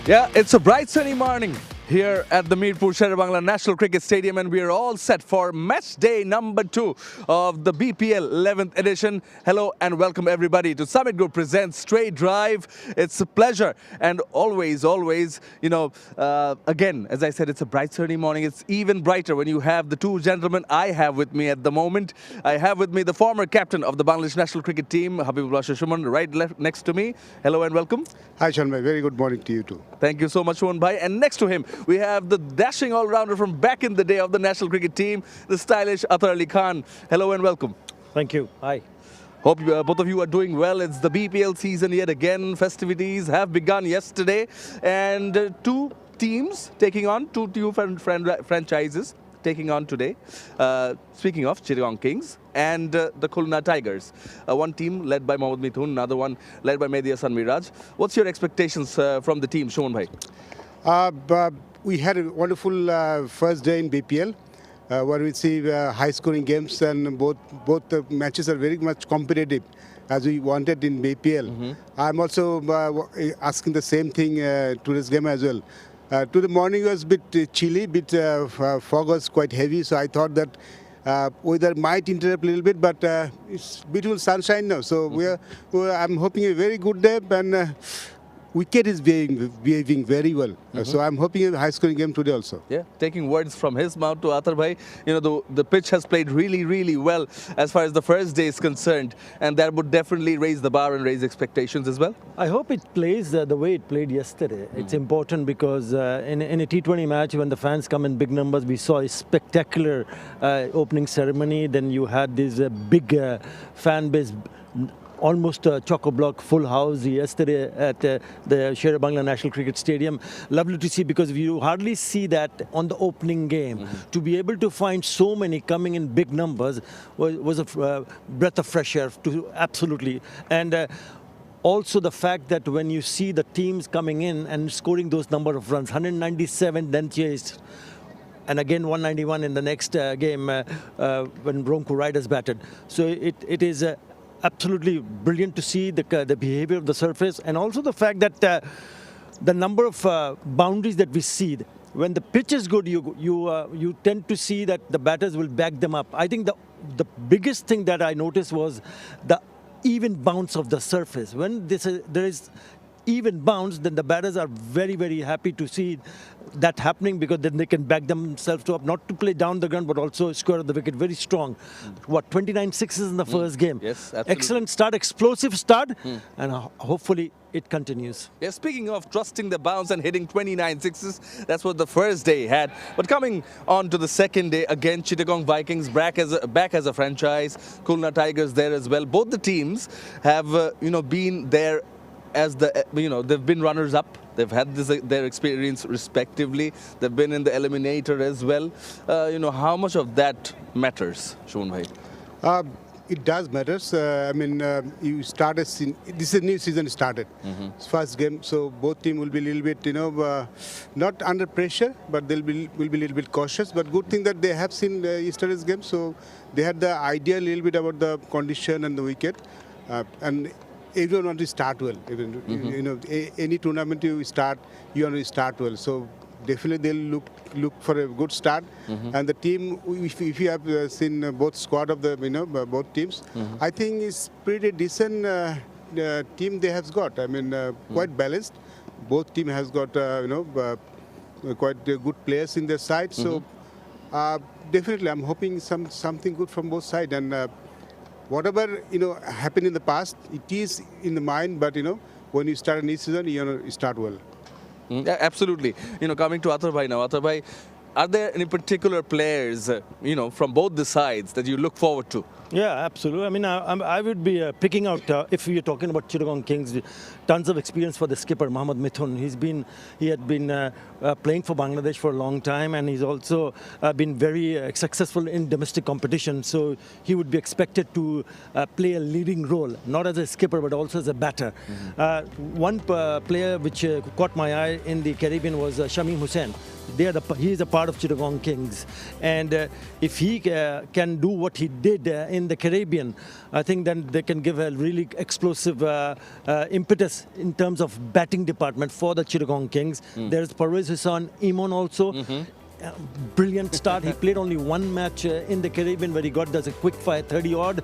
Yeah, it's a bright sunny morning here at the 𝗃𝗺𝗃𝗃 𝗂𝗃 National Cricket Stadium, and we are all set for match day number 2 of the BPL 11th edition. Hello and welcome everybody to Summit Group presents Straight Drive. It's a pleasure and always, again, as I said, it's a bright sunny morning. It's even brighter when you have the two gentlemen I have with me at the moment. I have with me the former captain of the Bangladesh National Cricket team, 𝗵𝗵𝗄𝗃 𝗂𝗏, right next to me. Hello and welcome. Hi Shanbhai, very good morning to you too. Thank you so much, 𝗂𝗏 bhai. And next to him, we have the dashing all-rounder from back in the day of the national cricket team, the stylish 𝗃𝗏 Ali Khan. Hello and welcome. Thank you. Hi. Hope both of you are doing well. It's the BPL season yet again. Festivities have begun yesterday. And two teams taking on, two franchises taking on today. Speaking of Chittagong Kings and the Khulna Tigers. One team led by Mohammad Mithun, another one led by Mehdi Hasan Miraj. What's your expectations from the team, 𝗂𝗏 bhai? We had a wonderful first day in BPL where we see high-scoring games, and both matches are very much competitive as we wanted in BPL. I'm also asking the same thing to this game as well. To the morning was a bit chilly, fog was quite heavy, so I thought that weather might interrupt a little bit, but it's beautiful sunshine now. So I'm hoping a very good day, and wicket is behaving very well. So I'm hoping a high-scoring game today also. Yeah, taking words from his mouth to 𝗃𝗏 bhai, the pitch has played really, really well as far as the first day is concerned, and that would definitely raise the bar and raise expectations as well. I hope it plays the way it played yesterday. It's important because in a T20 match, when the fans come in big numbers, we saw a spectacular opening ceremony. Then you had this big fan base, almost a chock-a-block full house yesterday at the 𝗃𝗃 National Cricket Stadium. Lovely to see, because you hardly see that on the opening game. To be able to find so many coming in big numbers was a breath of fresh air, absolutely. And also the fact that when you see the teams coming in and scoring those number of runs, 197 then chased, and again 191 in the next game when Ronku Riders batted. So it is absolutely brilliant to see the behavior of the surface, and also the fact that the number of boundaries that we see. When the pitch is good, you tend to see that the batters will back them up. I think the biggest thing that I noticed was the even bounce of the surface. When there is even bounce, then the batters are very, very happy to see that happening, because then they can back themselves up, not to play down the ground, but also square the wicket. Very strong. 29 sixes in the first game. Yes, absolutely. Excellent start, explosive start, and hopefully it continues. Yeah, speaking of trusting the bounce and hitting 29 sixes, that's what the first day had. But coming on to the second day, again, Chittagong Vikings back as a franchise, Khulna Tigers there as well. Both the teams have been there as they've been runners-up. They've had their experience respectively. They've been in the eliminator as well. How much of that matters, 𝗂𝗏 bhai? It does matter. You started. This is a new season started. First game, so both teams will be a little bit, not under pressure, but will be a little bit cautious. But good thing that they have seen yesterday's game, so they had the idea a little bit about the condition and the wicket, and everyone wants to start well. Any tournament you want to start well. So definitely they'll look for a good start. And the team, if you have seen both squad of the both teams, I think it's pretty decent team they have got. Quite balanced. Both team has got quite good players in their side. So definitely I'm hoping something good from both sides. And whatever happened in the past, it is in the mind. But when you start a new season, you start well. Yeah, absolutely. Coming to 𝗃𝗏 bhai now, 𝗃𝗏 bhai, are there any particular players, from both the sides that you look forward to? Yeah, absolutely. I would be picking out, if we are talking about Chittagong Kings, tons of experience for the skipper, Mohammad Mithun. He had been playing for Bangladesh for a long time, and he's also been very successful in domestic competition. So he would be expected to play a leading role, not as a skipper, but also as a batter. One player which caught my eye in the Caribbean was Shamim Hussain he is a part of Chittagong Kings, and if he can do what he did in the Caribbean, I think then they can give a really explosive impetus in terms of batting department for the Chittagong Kings. There's Parvez son Imon also. Brilliant start. He played only one match in the Caribbean where he got a quick fire 30 odd.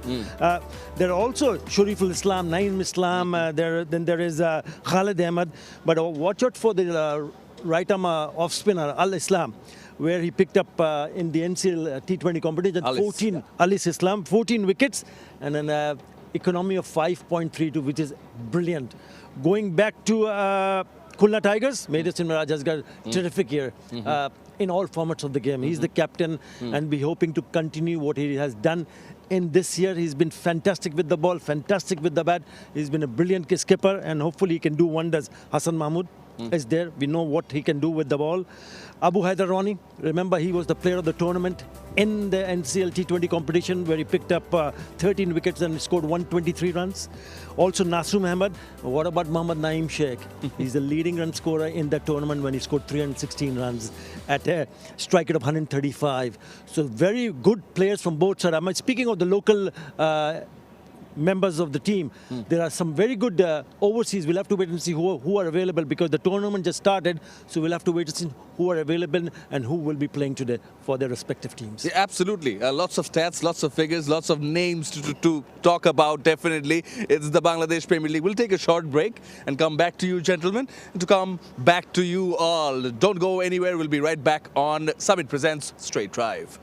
There are also Shoriful Islam, Naeem Islam. Then there is Khalid Ahmed. But watch out for the right arm off spinner Al Islam, where he picked up in the NCL T20 competition 14 wickets and an economy of 5.32, which is brilliant. Going back to Khulna Tigers, Major Simran has got terrific year in all formats of the game. He's the captain, and we're hoping to continue what he has done in this year. He's been fantastic with the ball, fantastic with the bat. He's been a brilliant skipper, and hopefully he can do wonders. Hassan Mahmood is there. We know what he can do with the ball. Abu Haider Rani, remember he was the player of the tournament in the NCL T20 competition where he picked up 13 wickets and scored 123 runs. Also Nasru Muhammad. What about Mohammad Naeem Sheikh? He's the leading run scorer in that tournament when he scored 316 runs at a strike rate of 135. So very good players from both sides. I'm speaking of the local members of the team. There are some very good overseas. We'll have to wait and see who are available because the tournament just started. So we'll have to wait to see who are available and who will be playing today for their respective teams. Yeah, absolutely. Lots of stats, lots of figures, lots of names to talk about, definitely. It's the Bangladesh Premier League. We'll take a short break and come back to you, gentlemen, and to come back to you all. Don't go anywhere. We'll be right back on Summit Presents Straight Drive.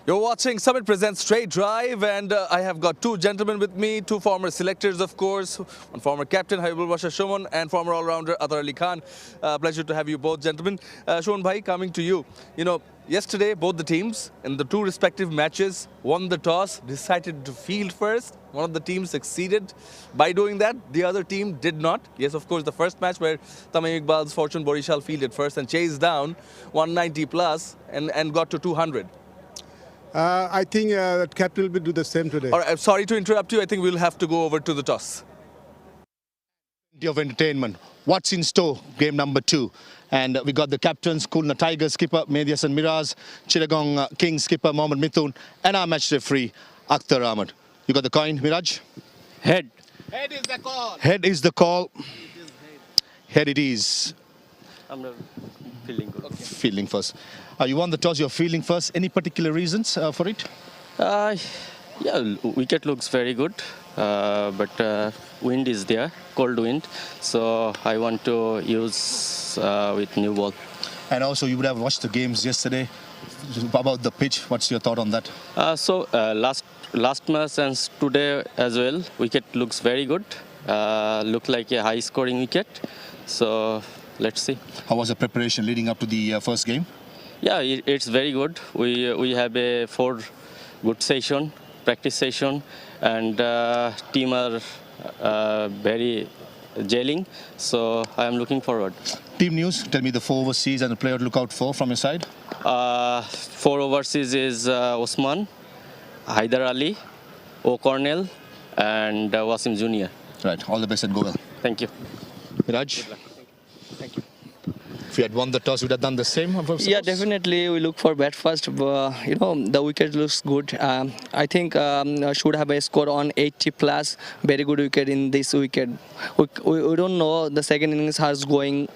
You're watching Summit Presents Straight Drive, and I have got two gentlemen with me, two former selectors, of course, one former captain, 𝗿𝗵𝗂𝗂𝗂 𝗂𝗏, and former all-rounder, 𝗃𝗃𝗃 Khan. Pleasure to have you both, gentlemen. 𝗂𝗏 bhai, coming to you. You know, yesterday, both the teams in the two respective matches won the toss, decided to field first. One of the teams succeeded by doing that. The other team did not. Yes, of course, the first match where Thamma Iqbal's Fortune Borishal fielded first and chased down 190 plus and got to 200. I think that captain will do the same today. All right, sorry to interrupt you. I think we'll have to go over to the toss. Of entertainment. What's in store? Game number 2. And we got the captains, Khulna Tigers skipper Mehdi Hassan Miraj, Chittagong Kings skipper Mohammad Mithun, and our match referee, Akhtar Ahmed. You got the coin, Miraj? Head. Head is the call. Head is the call. Head it is. I'm feeling good. Okay. Fielding first. You won the toss, you're fielding first. Any particular reasons for it? Yeah, wicket looks very good, but wind is there, cold wind. So I want to use with new ball. And also you would have watched the games yesterday. About the pitch, what's your thought on that? Last match and today as well, wicket looks very good. Look like a high scoring wicket. So let's see. How was the preparation leading up to the first game? Yeah, it's very good. We have a 4 good session, practice session, and team are very gelling. So I am looking forward. Team news, tell me the 4 overseas and the player to look out for from your side. 4 overseas is Osman, Haider Ali, O'Cornell, and Wasim Jr. Right, all the best and go well. Thank you. Miraj? Thank you. If you had won the toss, you would have done the same? Yeah, definitely. We look for bat first. You know, the wicket looks good. I think should have a score on 80 plus. Very good wicket in this wicket. We don't know the second innings has going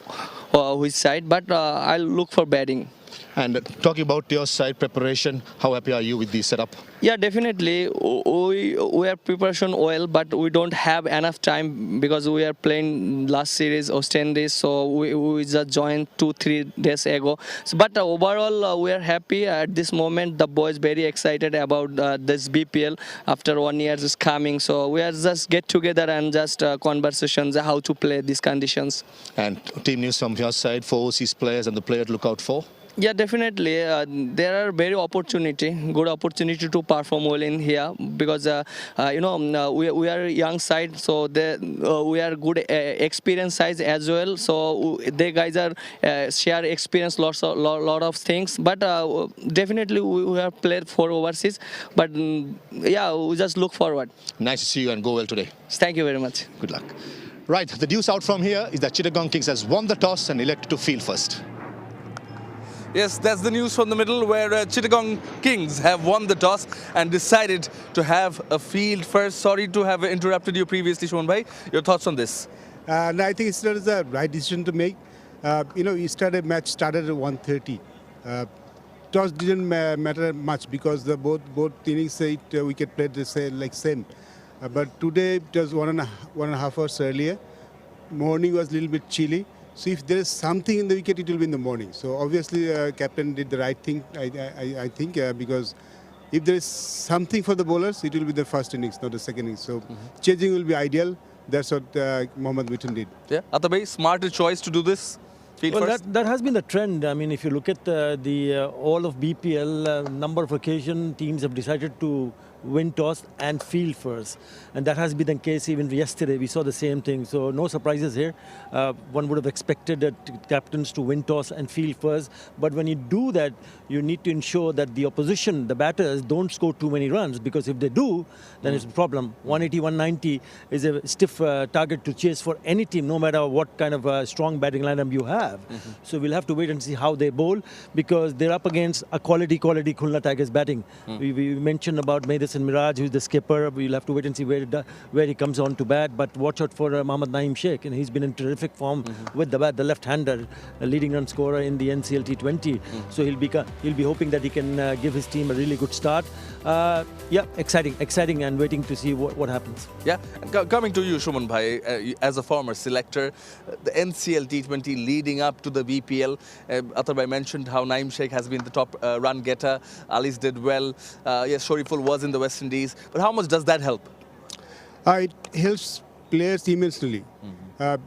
which side, but I'll look for batting. And talking about your side preparation, how happy are you with the setup? Yeah, definitely. We are preparation well, but we don't have enough time because we are playing last series or 10 days, so we just joined 2-3 days ago. So, but overall, we are happy at this moment. The boys very excited about this BPL after 1 year is coming. So we are just get together and just conversations how to play these conditions. And team news from your side, 4 overseas players and the player to look out for? Yeah, definitely. There are very good opportunity to perform well in here because you know we are young side, so we are good experience size as well. So the guys are share experience lot of things. But definitely we have played 4 overseas. But yeah, we just look forward. Nice to see you and go well today. Thank you very much. Good luck. Right, the news out from here is that Chittagong Kings has won the toss and elected to field first. Yes, that's the news from the middle where Chittagong Kings have won the toss and decided to have a field first. Sorry to have interrupted you previously, 𝗂𝗏 bhai. Your thoughts on this? No, I think it's not the right decision to make. You know, match started at 1:30. Toss didn't matter much because both innings wicket played the same. But today it was one and a half hours earlier. Morning was a little bit chilly. So if there is something in the wicket, it will be in the morning. So obviously, captain did the right thing, I think, because if there is something for the bowlers, it will be the first innings, not the second innings. So changing will be ideal. That's what Mohammad Mithun did. Yeah, 𝗃𝗃𝗃 bhai, smarter choice to do this. Well, that has been the trend. I mean, if you look at all of BPL, number of occasions teams have decided to win toss and field first. And that has been the case even yesterday. We saw the same thing. So no surprises here. One would have expected that captains to win toss and field first. But when you do that, you need to ensure that the opposition, the batters, don't score too many runs. Because if they do, then it's a problem. 180, 190 is a stiff target to chase for any team, no matter what kind of strong batting lineup you have. So we'll have to wait and see how they bowl, because they're up against a quality Khulna Tigers batting. We mentioned about Mehdi 𝗵𝗵, who's the skipper. We'll have to wait and see where he comes on to bat. But watch out for 𝗵𝗺𝗽𝐸𝐶𝗫, and he's been in terrific form with the bat, the left-hander, a leading run scorer in the NCL T20. So he'll be hoping that he can give his team a really good start. Yeah, exciting, and waiting to see what happens. Yeah, and coming to you, Shuman Bhai, as a former selector, the NCL T20 leading up to the BPL, Athar Bhai mentioned how 𝗫𝗫𝐸 has been the top run getter. Ali's did well. Yes, shorturl was in the West Indies. But how much does that help? It helps players immensely.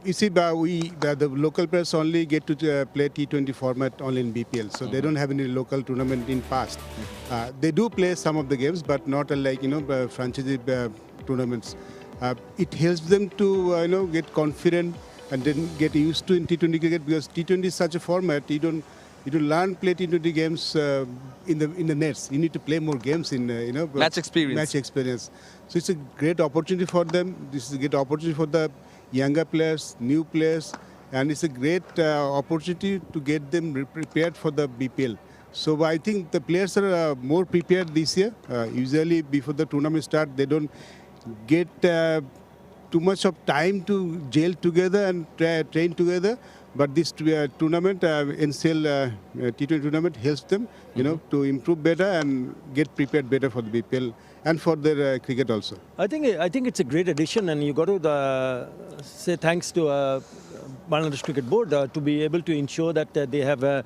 You see, the local players only get to play T20 format only in BPL, so they don't have any local tournament in past. They do play some of the games, but not like franchise tournaments. It helps them to get confident and then get used to in T20 cricket, because T20 is such a format. You don't learn play T20 games in the nets. You need to play more games in match experience. Match experience. So it's a great opportunity for them. This is a great opportunity for the younger players, new players, and it's a great opportunity to get them prepared for the BPL. So I think the players are more prepared this year. Usually before the tournament start, they don't get too much of time to gel together and train together. But this tournament, NCL T20 tournament, helps them, to improve better and get prepared better for the BPL and for their cricket also. I think it's a great addition, and you got to say thanks to Bangladesh Cricket Board to be able to ensure that they have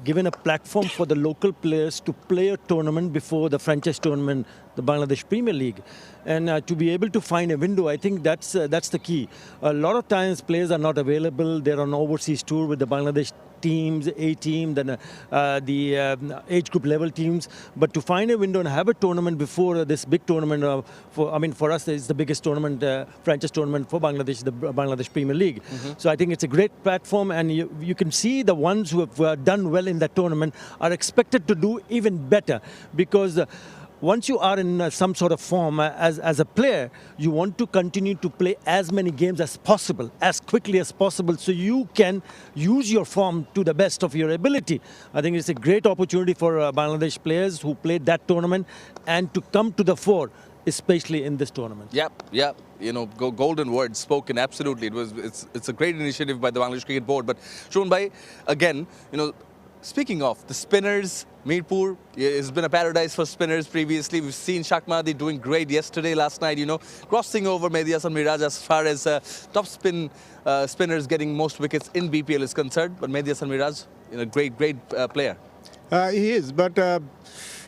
given a platform for the local players to play a tournament before the franchise tournament, the Bangladesh Premier League. And to be able to find a window, I think that's the key. A lot of times players are not available. They're on overseas tour with the Bangladesh teams, A team, then the age group level teams. But to find a window and have a tournament before this big tournament, for us, it's the biggest tournament, franchise tournament for Bangladesh, the Bangladesh Premier League. So I think it's a great platform, and you can see the ones who have done well in that tournament are expected to do even better, because once you are in some sort of form as a player, you want to continue to play as many games as possible, as quickly as possible, so you can use your form to the best of your ability. I think it's a great opportunity for Bangladesh players who played that tournament and to come to the fore, especially in this tournament. Yep. Golden words spoken. Absolutely, it's a great initiative by the Bangladesh Cricket Board. But Shuman Bhai, again, speaking of the spinners, Mirpur has been a paradise for spinners previously. We've seen Shak Mahdi doing great yesterday, last night, crossing over Mehdi Hasan Miraj as far as top spinners getting most wickets in BPL is concerned. But Mehdi Hasan Miraj, great player. He is, but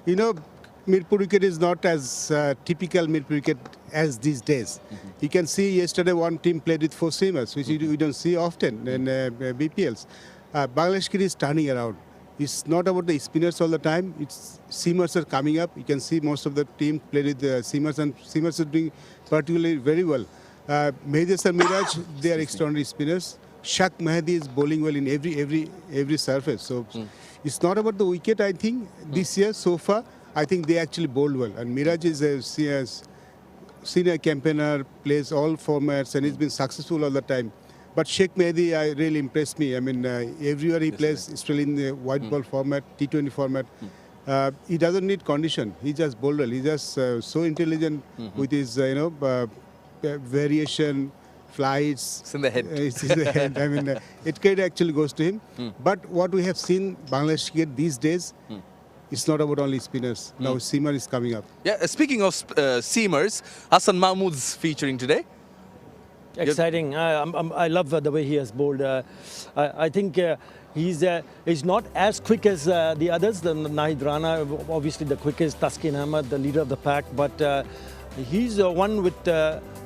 Mirpur wicket is not as typical Mirpur wicket as these days. You can see yesterday one team played with 4 seamers, which we don't see often in BPLs. Bangladesh cricket is turning around. It's not about the spinners all the time. It's seamers are coming up. You can see most of the team played with the seamers, and seamers are doing particularly very well. Mehdi Hasan Miraj, they are extraordinary spinners. Shak Mahdi is bowling well in every surface. So it's not about the wicket, I think, this year so far. I think they actually bowled well. And Miraj is a senior campaigner, plays all formats, and he's been successful all the time. But Sheikh Mehdi really impressed me. I mean, everywhere he plays, still in the white ball format, T20 format. He doesn't need condition. He just bowled well. He's just so intelligent with his, variation, flights. It's in the head. It's in the head. I mean, it actually goes to him. But what we have seen Bangladesh cricket these days, it's not about only spinners. Now seamer is coming up. Yeah, speaking of seamers, Hassan Mahmood's featuring today. Exciting. I love the way he has bowled. I think he's not as quick as the others. The Nahid Rana, obviously the quickest, Taskin Ahmed, the leader of the pack. But he's one with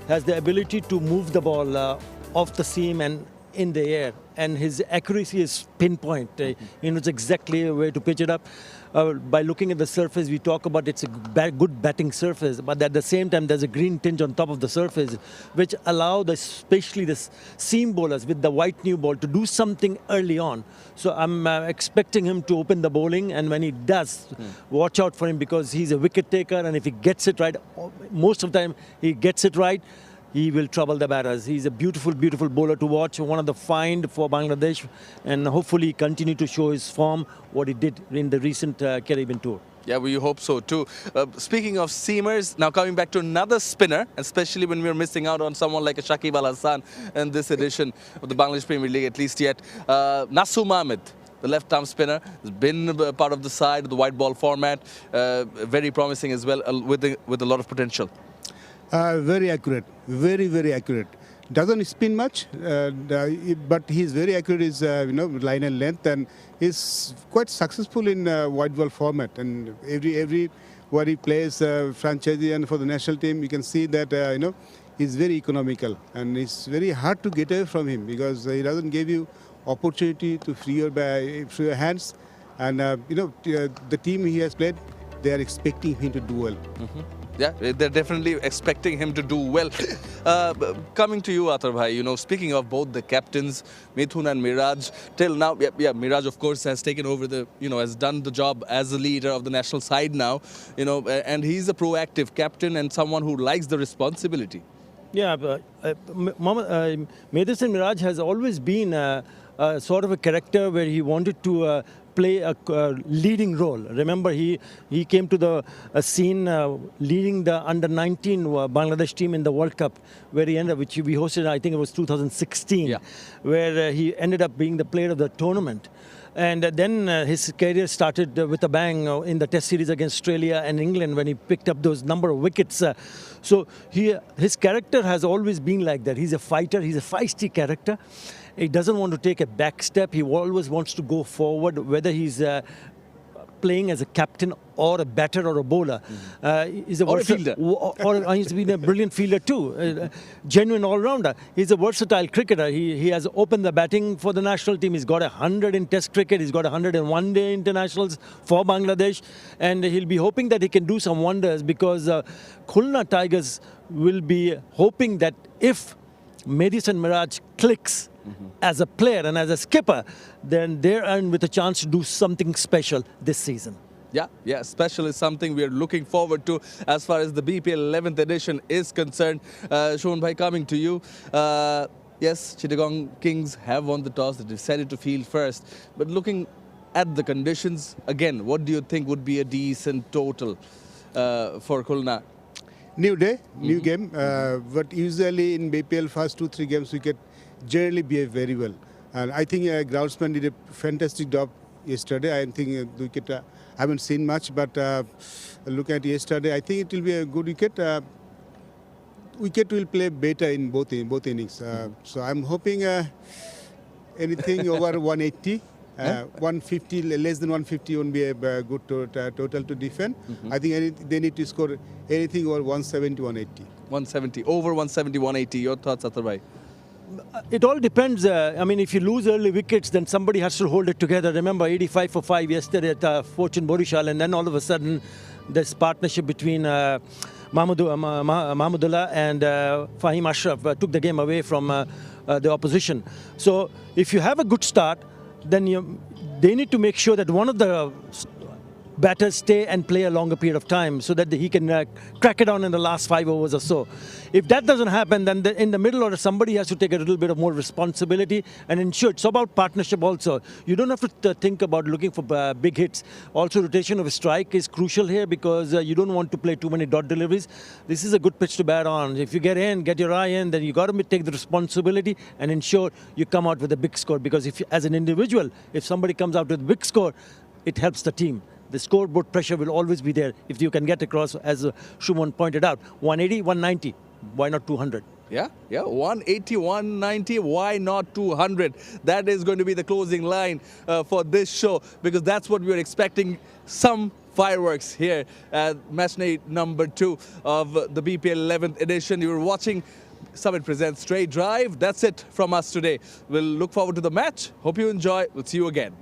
has the ability to move the ball off the seam and in the air. And his accuracy is pinpoint. He knows exactly where to pitch it up. By looking at the surface, we talk about it's a good batting surface, but at the same time, there's a green tinge on top of the surface, which allow especially the seam bowlers with the white new ball to do something early on. So I'm expecting him to open the bowling, and when he does, watch out for him, because he's a wicket taker, and if he gets it right, most of the time he gets it right, he will trouble the batters. He's a beautiful, beautiful bowler to watch, one of the find for Bangladesh, and hopefully continue to show his form, what he did in the recent Caribbean tour. Yeah, we hope so too. Speaking of seamers, now coming back to another spinner, especially when we're missing out on someone like a Shakib Al Hassan in this edition of the Bangladesh Premier League, at least yet. Nasu Ahmed, the left-arm spinner, has been part of the side of the white ball format. Very promising as well, with a lot of potential. Very accurate, very accurate. Doesn't spin much, but he's very accurate. Is line and length, and he's quite successful in white ball format. And every where he plays franchise and for the national team, you can see that he's very economical, and it's very hard to get away from him because he doesn't give you opportunity to free your hands. And the team he has played, they are expecting him to do well. Yeah, they're definitely expecting him to do well. Coming to you, Athar bhai, speaking of both the captains, Mithun and Miraj, till now, Miraj, of course, has taken over has done the job as the leader of the national side now, and he's a proactive captain and someone who likes the responsibility. Yeah, Mithun Miraj has always been sort of a character where he wanted to play a leading role. Remember, he came to the scene leading the under-19 Bangladesh team in the World Cup, where he ended up, which we hosted, I think it was 2016, where he ended up being the player of the tournament. And then his career started with a bang in the Test series against Australia and England when he picked up those number of wickets. So his character has always been like that. He's a fighter. He's a feisty character. He doesn't want to take a back step. He always wants to go forward, whether he's playing as a captain or a batter or a bowler. He's a fielder. Or he's been a brilliant fielder too. Genuine all-rounder. He's a versatile cricketer. He has opened the batting for the national team. He's got 100 in Test cricket. He's got 100 in one-day internationals for Bangladesh. And he'll be hoping that he can do some wonders because Khulna Tigers will be hoping that if Madison Miraj clicks as a player and as a skipper, then they're in with a chance to do something special this season. Yeah, special is something we are looking forward to as far as the BPL 11th edition is concerned. Shon bhai, coming to you. Yes, Chittagong Kings have won the toss. They decided to field first. But looking at the conditions, again, what do you think would be a decent total for Khulna? New day, new game. But usually in BPL first 2-3 games, we generally behave very well. And I think groundsman did a fantastic job yesterday. I think wicket, I haven't seen much, but look at yesterday, I think it will be a good wicket. Wicket will play better in both innings. So I'm hoping anything over 180. 150, less than 150 won't be a good total to defend. I think they need to score anything over 170, 180. 170, over 170, 180. Your thoughts, Athar bhai? It all depends. I mean, if you lose early wickets, then somebody has to hold it together. Remember, 85 for 5 yesterday at Fortune Borishal, and then all of a sudden, this partnership between Mahmudullah and Fahim Ashraf took the game away from the opposition. So, if you have a good start, then they need to make sure that one of the batters stay and play a longer period of time so that he can crack it on in the last 5 overs or so. If that doesn't happen, then in the middle order, somebody has to take a little bit of more responsibility and ensure. It's about partnership also. You don't have to think about looking for big hits. Also, rotation of a strike is crucial here because you don't want to play too many dot deliveries. This is a good pitch to bat on. If you get in, get your eye in, then you got to take the responsibility and ensure you come out with a big score. Because if, as an individual, if somebody comes out with a big score, it helps the team. The scoreboard pressure will always be there if you can get across, as Shumon pointed out, 180, 190. Why not 200? Yeah, 180, 190, why not 200? That is going to be the closing line for this show because that's what we are expecting, some fireworks here at match night number 2 of the BPL 11th edition. You were watching Summit Presents Straight Drive. That's it from us today. We'll look forward to the match. Hope you enjoy. We'll see you again.